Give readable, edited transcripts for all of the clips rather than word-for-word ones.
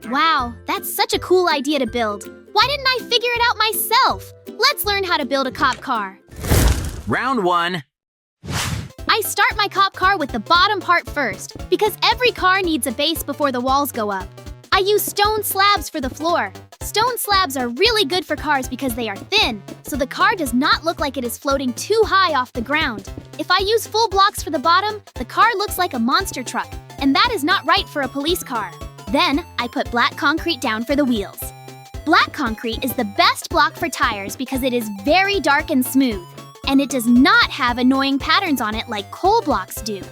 Wow, that's such a cool idea to build. Why didn't I figure it out myself? Let's learn how to build a cop car. Round 1. I start my cop car with the bottom part first, because every car needs a base before the walls go up. I use stone slabs for the floor. Stone slabs are really good for cars because they are thin, so the car does not look like it is floating too high off the ground. If I use full blocks for the bottom, the car looks like a monster truck, and that is not right for a police car. Then, I put black concrete down for the wheels. Black concrete is the best block for tires because it is very dark and smooth, and it does not have annoying patterns on it like coal blocks do.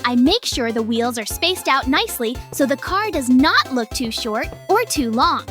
I make sure the wheels are spaced out nicely so the car does not look too short or too long.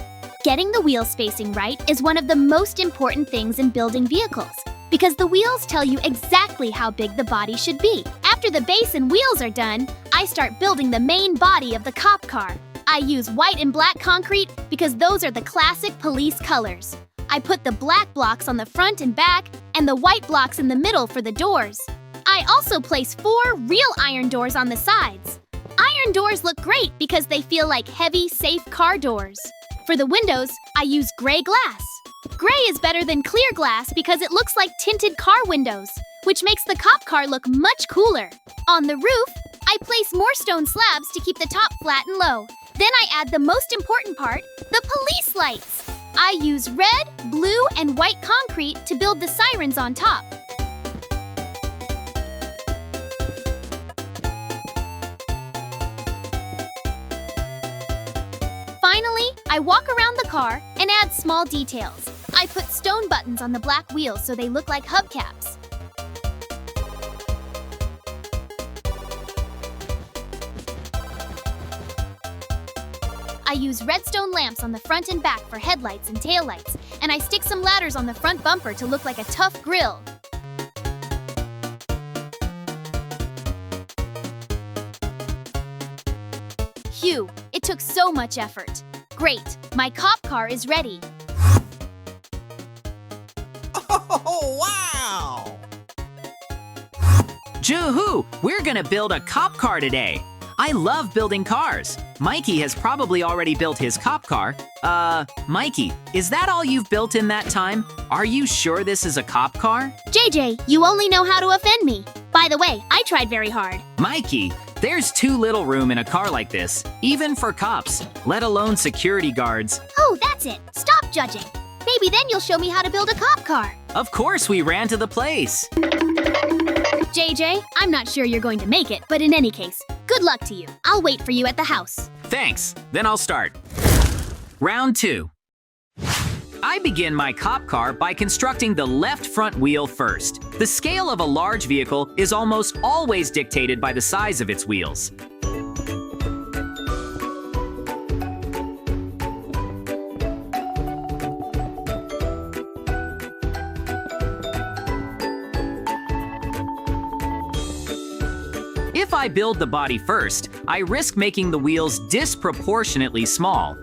Getting the wheel spacing right is one of the most important things in building vehicles, because the wheels tell you exactly how big the body should be. After the base and wheels are done, I start building the main body of the cop car. I use white and black concrete because those are the classic police colors. I put the black blocks on the front and back and the white blocks in the middle for the doors. I also place 4 real iron doors on the sides. Iron doors look great because they feel like heavy, safe car doors. For the windows, I use gray glass. Gray is better than clear glass because it looks like tinted car windows, which makes the cop car look much cooler. On the roof, I place more stone slabs to keep the top flat and low. Then I add the most important part, the police lights. I use red, blue, and white concrete to build the sirens on top. Finally, I walk around the car and add small details. I put stone buttons on the black wheels so they look like hubcaps. I use redstone lamps on the front and back for headlights and taillights, and I stick some ladders on the front bumper to look like a tough grill. Phew, it took so much effort. Great, my cop car is ready. Oh, wow! Joo-hoo! We're gonna build a cop car today. I love building cars. Mikey has probably already built his cop car. Mikey, is that all you've built in that time? Are you sure this is a cop car? JJ, you only know how to offend me. By the way, I tried very hard. Mikey, there's too little room in a car like this, even for cops, let alone security guards. Oh, that's it. Stop judging. Maybe then you'll show me how to build a cop car. Of course we ran to the place. JJ, I'm not sure you're going to make it, but in any case, good luck to you. I'll wait for you at the house. Thanks, then I'll start. Round 2. I begin my cop car by constructing the left front wheel first. The scale of a large vehicle is almost always dictated by the size of its wheels. If I build the body first, I risk making the wheels disproportionately small.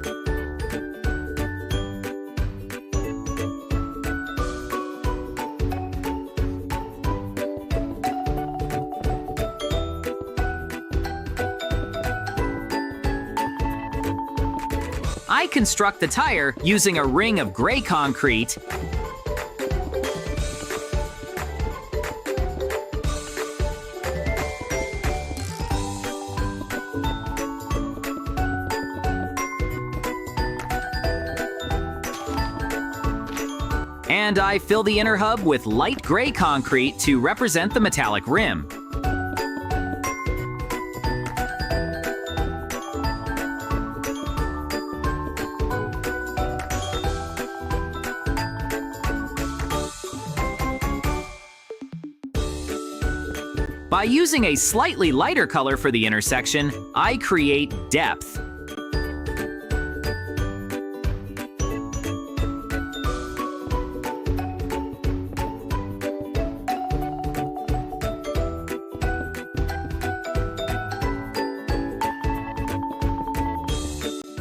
I construct the tire using a ring of gray concrete and I fill the inner hub with light gray concrete to represent the metallic rim. By using a slightly lighter color for the intersection, I create depth.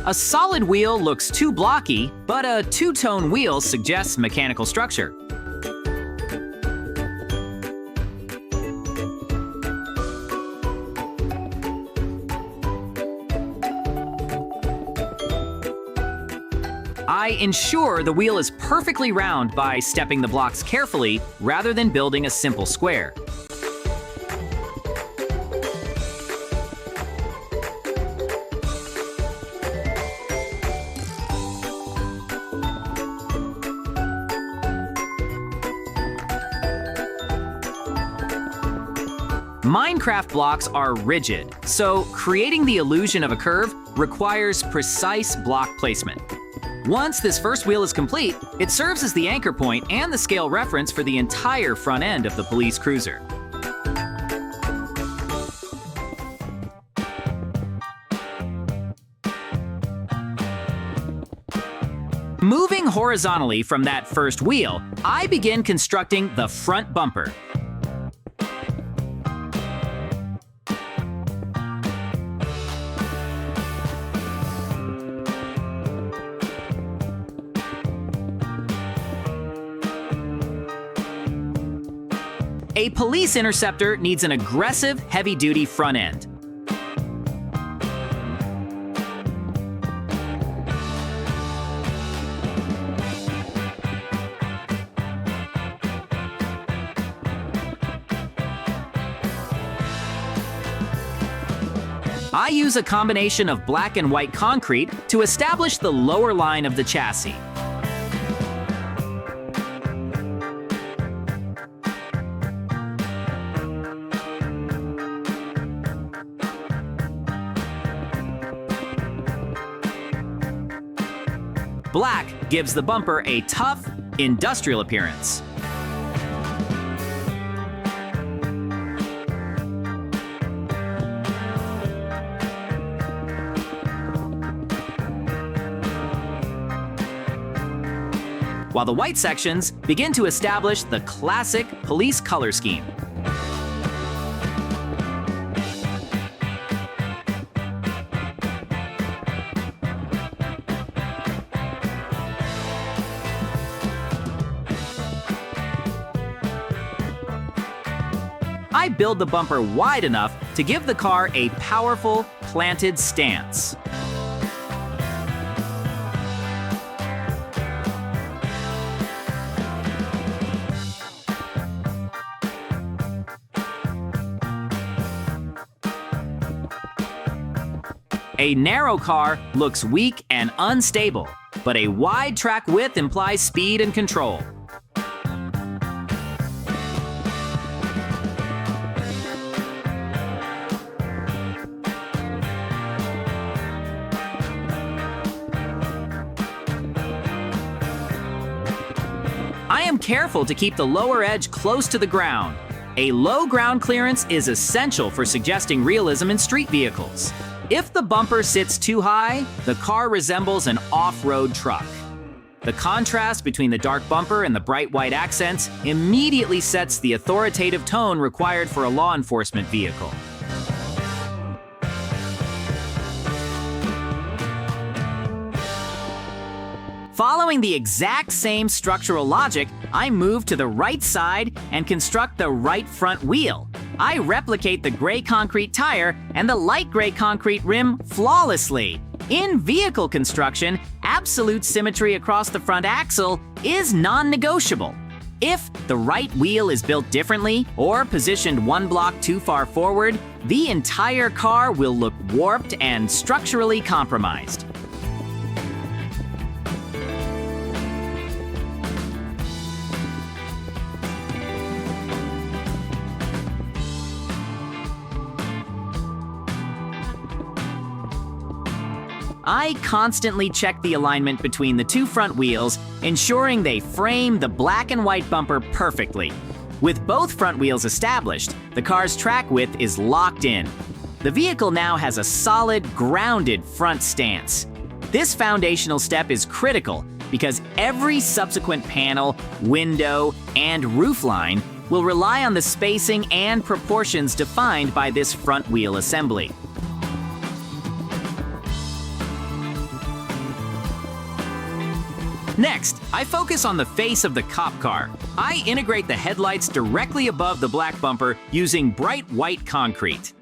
A solid wheel looks too blocky, but a two-tone wheel suggests mechanical structure. I ensure the wheel is perfectly round by stepping the blocks carefully rather than building a simple square. Minecraft blocks are rigid, so creating the illusion of a curve requires precise block placement. Once this first wheel is complete, it serves as the anchor point and the scale reference for the entire front end of the police cruiser. Moving horizontally from that first wheel, I begin constructing the front bumper. A police interceptor needs an aggressive, heavy-duty front end. I use a combination of black and white concrete to establish the lower line of the chassis. Black gives the bumper a tough, industrial appearance. While the white sections begin to establish the classic police color scheme. I build the bumper wide enough to give the car a powerful, planted stance. A narrow car looks weak and unstable, but a wide track width implies speed and control. I am careful to keep the lower edge close to the ground. A low ground clearance is essential for suggesting realism in street vehicles. If the bumper sits too high, the car resembles an off-road truck. The contrast between the dark bumper and the bright white accents immediately sets the authoritative tone required for a law enforcement vehicle. Following the exact same structural logic, I move to the right side and construct the right front wheel. I replicate the gray concrete tire and the light gray concrete rim flawlessly. In vehicle construction, absolute symmetry across the front axle is non-negotiable. If the right wheel is built differently or positioned one block too far forward, the entire car will look warped and structurally compromised. I constantly check the alignment between the two front wheels, ensuring they frame the black and white bumper perfectly. With both front wheels established, the car's track width is locked in. The vehicle now has a solid, grounded front stance. This foundational step is critical because every subsequent panel, window, and roofline will rely on the spacing and proportions defined by this front wheel assembly. Next, I focus on the face of the cop car. I integrate the headlights directly above the black bumper using bright white concrete.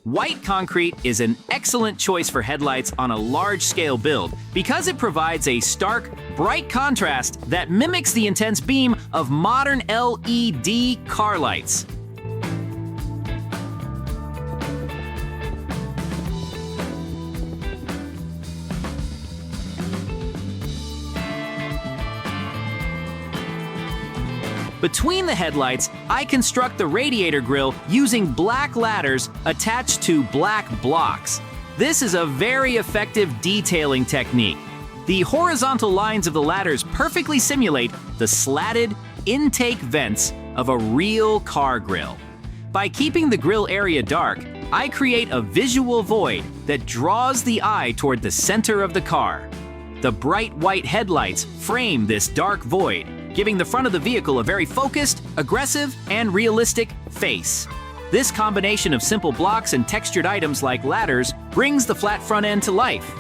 White concrete is an excellent choice for headlights on a large-scale build because it provides a stark, bright contrast that mimics the intense beam of modern LED car lights. Between the headlights, I construct the radiator grille using black ladders attached to black blocks. This is a very effective detailing technique. The horizontal lines of the ladders perfectly simulate the slatted intake vents of a real car grille. By keeping the grille area dark, I create a visual void that draws the eye toward the center of the car. The bright white headlights frame this dark void, giving the front of the vehicle a very focused, aggressive, and realistic face. This combination of simple blocks and textured items like ladders brings the flat front end to life.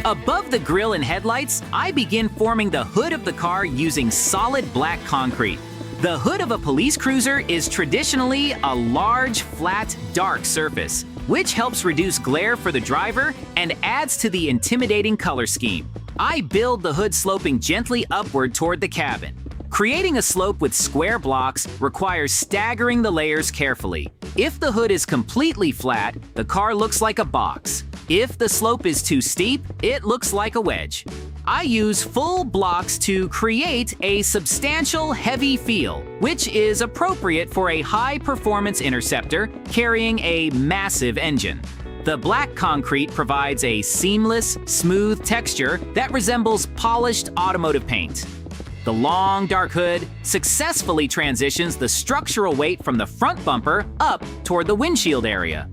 Above the grille and headlights, I begin forming the hood of the car using solid black concrete. The hood of a police cruiser is traditionally a large, flat, dark surface, which helps reduce glare for the driver and adds to the intimidating color scheme. I build the hood sloping gently upward toward the cabin. Creating a slope with square blocks requires staggering the layers carefully. If the hood is completely flat, the car looks like a box. If the slope is too steep, it looks like a wedge. I use full blocks to create a substantial, heavy feel, which is appropriate for a high-performance interceptor carrying a massive engine. The black concrete provides a seamless, smooth texture that resembles polished automotive paint. The long, dark hood successfully transitions the structural weight from the front bumper up toward the windshield area.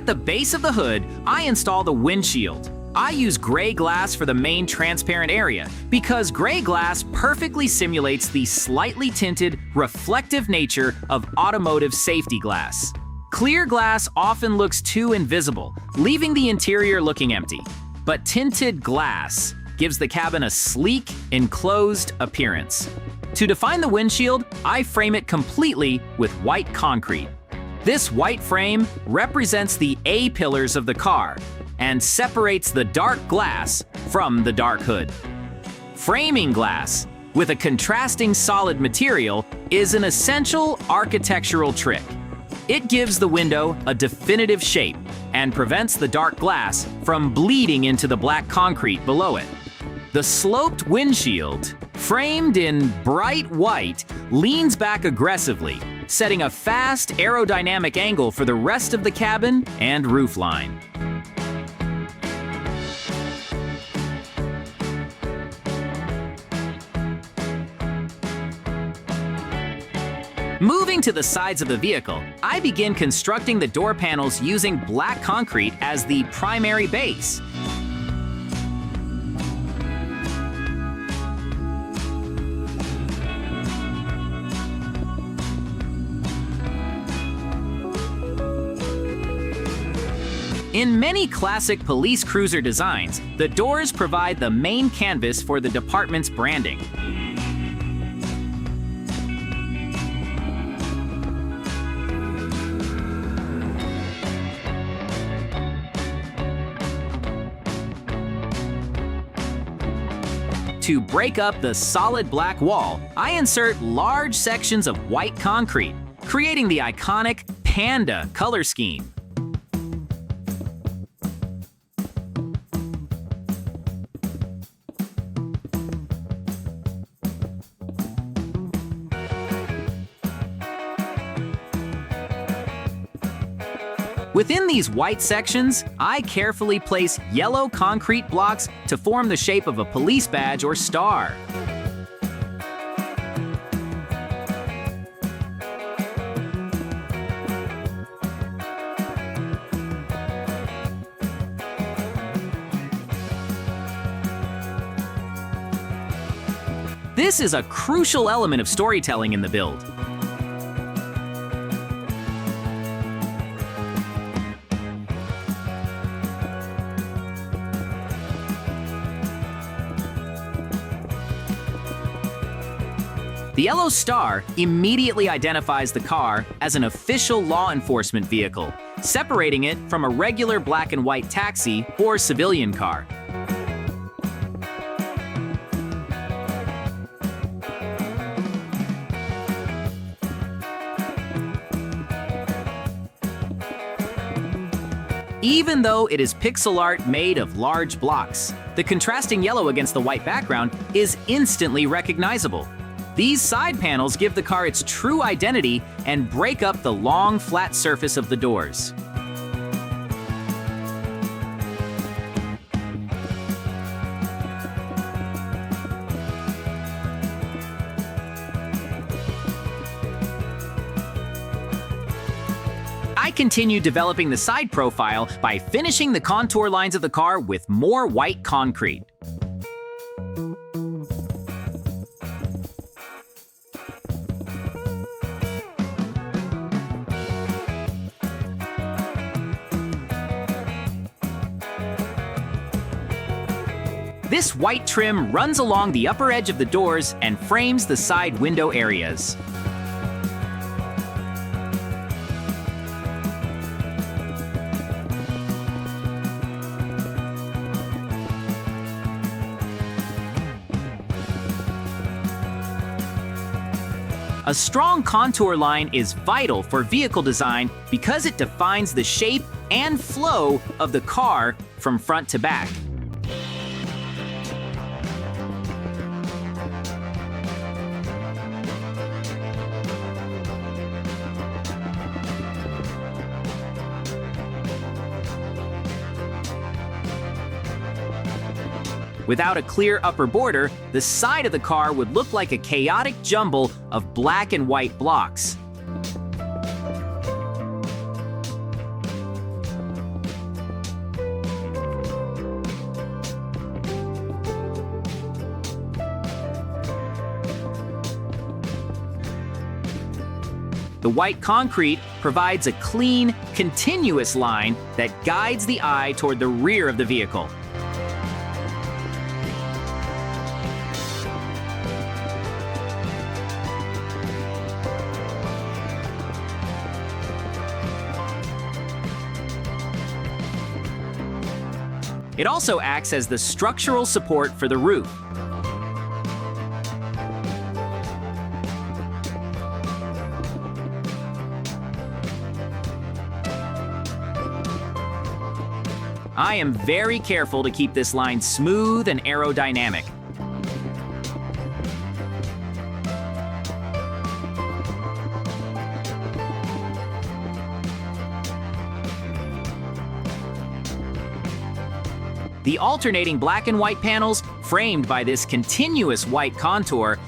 At the base of the hood, I install the windshield. I use gray glass for the main transparent area because gray glass perfectly simulates the slightly tinted, reflective nature of automotive safety glass. Clear glass often looks too invisible, leaving the interior looking empty. But tinted glass gives the cabin a sleek, enclosed appearance. To define the windshield, I frame it completely with white concrete. This white frame represents the A-pillars of the car and separates the dark glass from the dark hood. Framing glass with a contrasting solid material is an essential architectural trick. It gives the window a definitive shape and prevents the dark glass from bleeding into the black concrete below it. The sloped windshield, framed in bright white, leans back aggressively, setting a fast aerodynamic angle for the rest of the cabin and roofline. Moving to the sides of the vehicle, I begin constructing the door panels using black concrete as the primary base. In many classic police cruiser designs, the doors provide the main canvas for the department's branding. To break up the solid black wall, I insert large sections of white concrete, creating the iconic panda color scheme. Within these white sections, I carefully place yellow concrete blocks to form the shape of a police badge or star. This is a crucial element of storytelling in the build. The yellow star immediately identifies the car as an official law enforcement vehicle, separating it from a regular black and white taxi or civilian car. Even though it is pixel art made of large blocks, the contrasting yellow against the white background is instantly recognizable. These side panels give the car its true identity and break up the long, flat surface of the doors. I continued developing the side profile by finishing the contour lines of the car with more white concrete. This white trim runs along the upper edge of the doors and frames the side window areas. A strong contour line is vital for vehicle design because it defines the shape and flow of the car from front to back. Without a clear upper border, the side of the car would look like a chaotic jumble of black and white blocks. The white concrete provides a clean, continuous line that guides the eye toward the rear of the vehicle. It also acts as the structural support for the roof. I am very careful to keep this line smooth and aerodynamic. The alternating black and white panels, framed by this continuous white contour,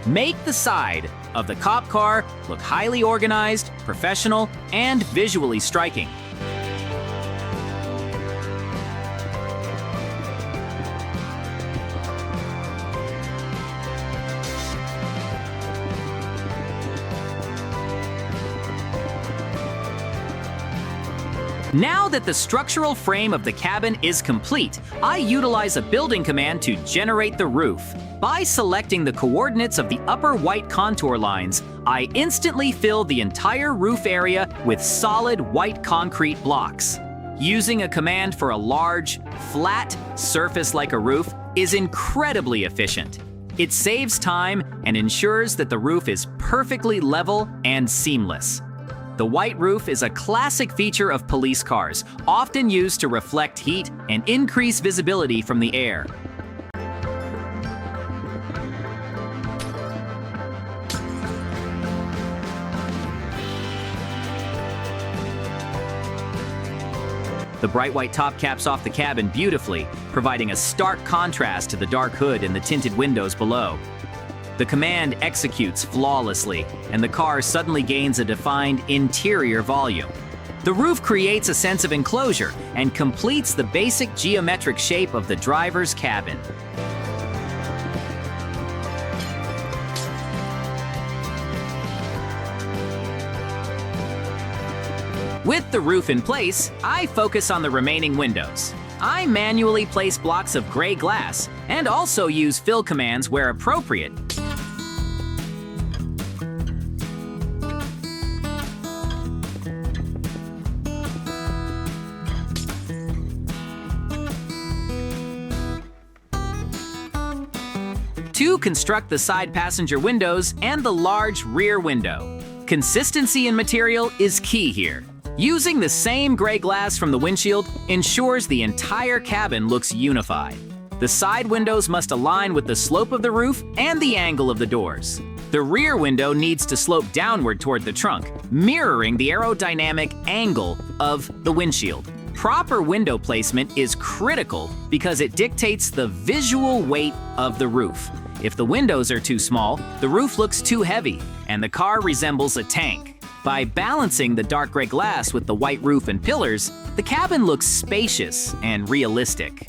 make the side of the cop car look highly organized, professional, and visually striking. Now that the structural frame of the cabin is complete, I utilize a building command to generate the roof. By selecting the coordinates of the upper white contour lines, I instantly fill the entire roof area with solid white concrete blocks. Using a command for a large, flat surface like a roof is incredibly efficient. It saves time and ensures that the roof is perfectly level and seamless. The white roof is a classic feature of police cars, often used to reflect heat and increase visibility from the air. The bright white top caps off the cabin beautifully, providing a stark contrast to the dark hood and the tinted windows below. The command executes flawlessly, and the car suddenly gains a defined interior volume. The roof creates a sense of enclosure and completes the basic geometric shape of the driver's cabin. With the roof in place, I focus on the remaining windows. I manually place blocks of gray glass and also use fill commands where appropriate. To construct the side passenger windows and the large rear window. Consistency in material is key here. Using the same gray glass from the windshield ensures the entire cabin looks unified. The side windows must align with the slope of the roof and the angle of the doors. The rear window needs to slope downward toward the trunk, mirroring the aerodynamic angle of the windshield. Proper window placement is critical because it dictates the visual weight of the roof. If the windows are too small, the roof looks too heavy, and the car resembles a tank. By balancing the dark gray glass with the white roof and pillars, the cabin looks spacious and realistic.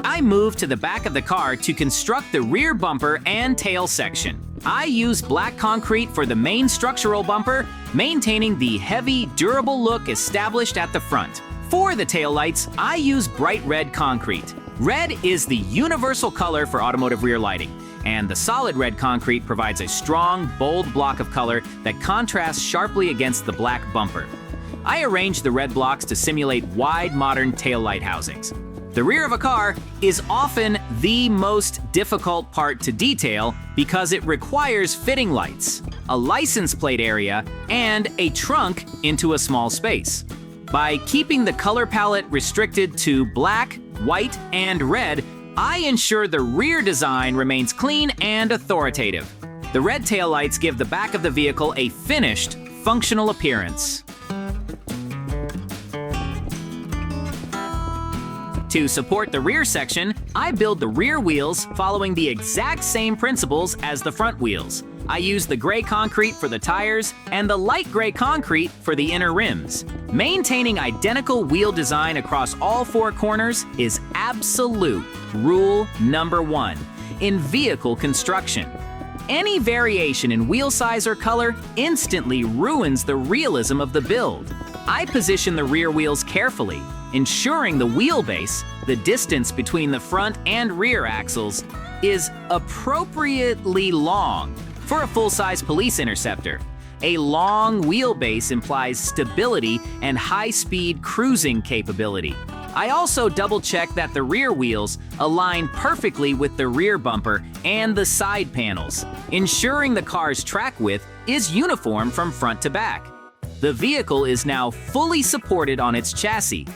I move to the back of the car to construct the rear bumper and tail section. I use black concrete for the main structural bumper, maintaining the heavy, durable look established at the front. For the taillights, I use bright red concrete. Red is the universal color for automotive rear lighting, and the solid red concrete provides a strong, bold block of color that contrasts sharply against the black bumper. I arrange the red blocks to simulate wide, modern taillight housings. The rear of a car is often the most difficult part to detail because it requires fitting lights, a license plate area, and a trunk into a small space. By keeping the color palette restricted to black, white, and red, I ensure the rear design remains clean and authoritative. The red taillights give the back of the vehicle a finished, functional appearance. To support the rear section, I build the rear wheels following the exact same principles as the front wheels. I use the gray concrete for the tires and the light gray concrete for the inner rims. Maintaining identical wheel design across all four corners is absolute rule number one in vehicle construction. Any variation in wheel size or color instantly ruins the realism of the build. I position the rear wheels carefully, ensuring the wheelbase, the distance between the front and rear axles, is appropriately long for a full-size police interceptor. A long wheelbase implies stability and high-speed cruising capability. I also double-check that the rear wheels align perfectly with the rear bumper and the side panels, ensuring the car's track width is uniform from front to back. The vehicle is now fully supported on its chassis.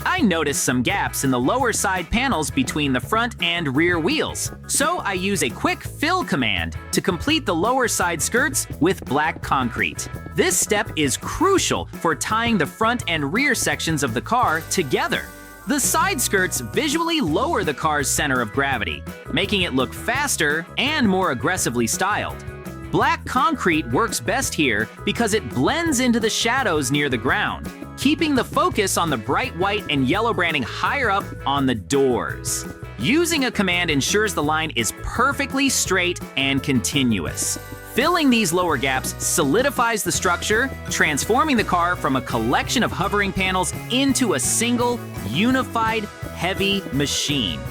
I noticed some gaps in the lower side panels between the front and rear wheels, so I use a quick fill command to complete the lower side skirts with black concrete. This step is crucial for tying the front and rear sections of the car together. The side skirts visually lower the car's center of gravity, making it look faster and more aggressively styled. Black concrete works best here because it blends into the shadows near the ground, keeping the focus on the bright white and yellow branding higher up on the doors. Using a command ensures the line is perfectly straight and continuous. Filling these lower gaps solidifies the structure, transforming the car from a collection of hovering panels into a single, unified, heavy machine.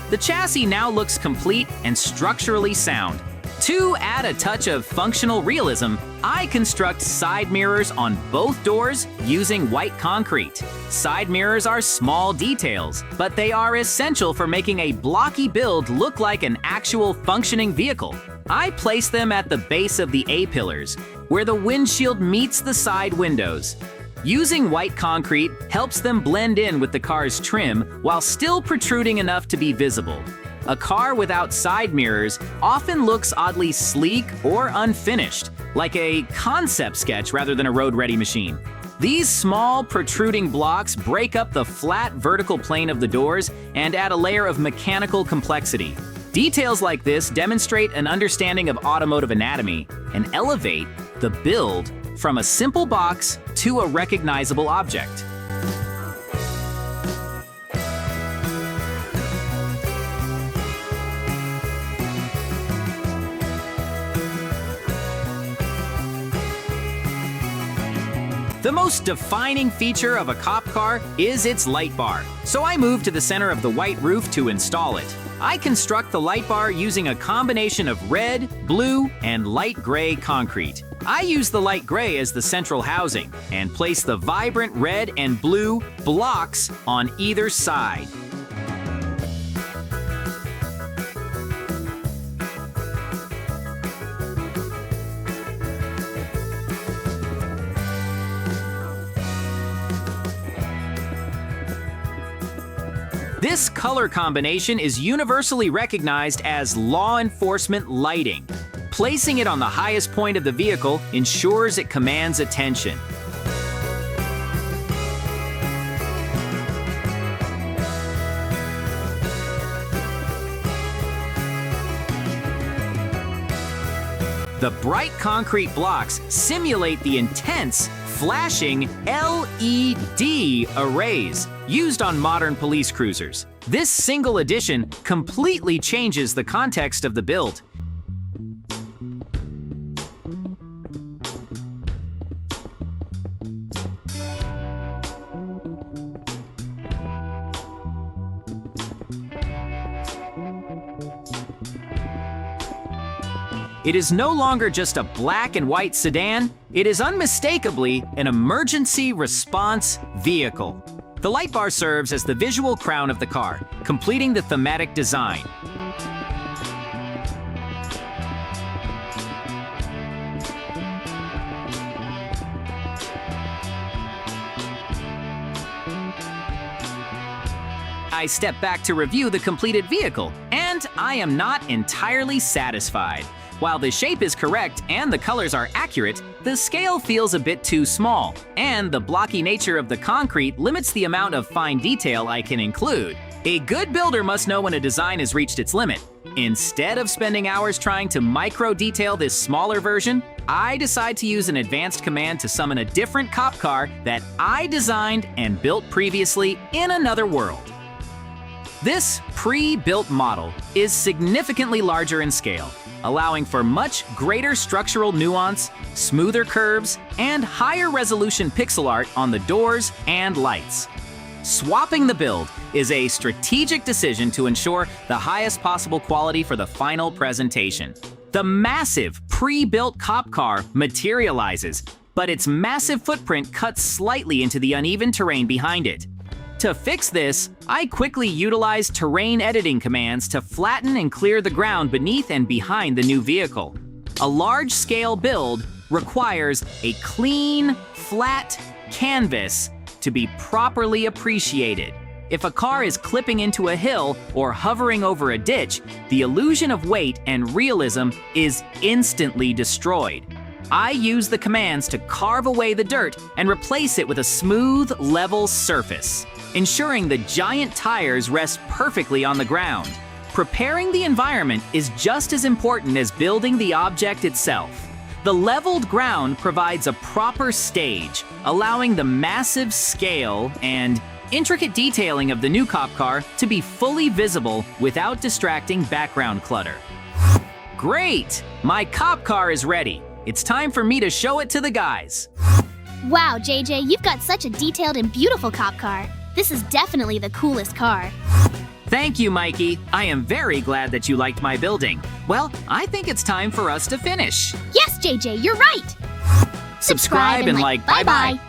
The chassis now looks complete and structurally sound. To add a touch of functional realism, I construct side mirrors on both doors using white concrete. Side mirrors are small details, but they are essential for making a blocky build look like an actual functioning vehicle. I place them at the base of the A-pillars, where the windshield meets the side windows. Using white concrete helps them blend in with the car's trim while still protruding enough to be visible. A car without side mirrors often looks oddly sleek or unfinished, like a concept sketch rather than a road-ready machine. These small, protruding blocks break up the flat vertical plane of the doors and add a layer of mechanical complexity. Details like this demonstrate an understanding of automotive anatomy and elevate the build from a simple box to a recognizable object. The most defining feature of a cop car is its light bar, so I moved to the center of the white roof to install it. I construct the light bar using a combination of red, blue, and light gray concrete. I use the light gray as the central housing and place the vibrant red and blue blocks on either side. This color combination is universally recognized as law enforcement lighting. Placing it on the highest point of the vehicle ensures it commands attention. The bright concrete blocks simulate the intense, flashing LED arrays used on modern police cruisers. This single addition completely changes the context of the build. It is no longer just a black and white sedan, it is unmistakably an emergency response vehicle. The light bar serves as the visual crown of the car, completing the thematic design. I step back to review the completed vehicle, and I am not entirely satisfied. While the shape is correct and the colors are accurate, the scale feels a bit too small, and the blocky nature of the concrete limits the amount of fine detail I can include. A good builder must know when a design has reached its limit. Instead of spending hours trying to micro-detail this smaller version, I decide to use an advanced command to summon a different cop car that I designed and built previously in another world. This pre-built model is significantly larger in scale, allowing for much greater structural nuance, smoother curves, and higher resolution pixel art on the doors and lights. Swapping the build is a strategic decision to ensure the highest possible quality for the final presentation. The massive pre-built cop car materializes, but its massive footprint cuts slightly into the uneven terrain behind it. To fix this, I quickly utilize terrain editing commands to flatten and clear the ground beneath and behind the new vehicle. A large-scale build requires a clean, flat canvas to be properly appreciated. If a car is clipping into a hill or hovering over a ditch, the illusion of weight and realism is instantly destroyed. I use the commands to carve away the dirt and replace it with a smooth, level surface, ensuring the giant tires rest perfectly on the ground. Preparing the environment is just as important as building the object itself. The leveled ground provides a proper stage, allowing the massive scale and intricate detailing of the new cop car to be fully visible without distracting background clutter. Great! My cop car is ready. It's time for me to show it to the guys. Wow, JJ, you've got such a detailed and beautiful cop car. This is definitely the coolest car. Thank you, Mikey. I am very glad that you liked my building. Well, I think it's time for us to finish. Yes, JJ, you're right. Subscribe and like. Bye-bye.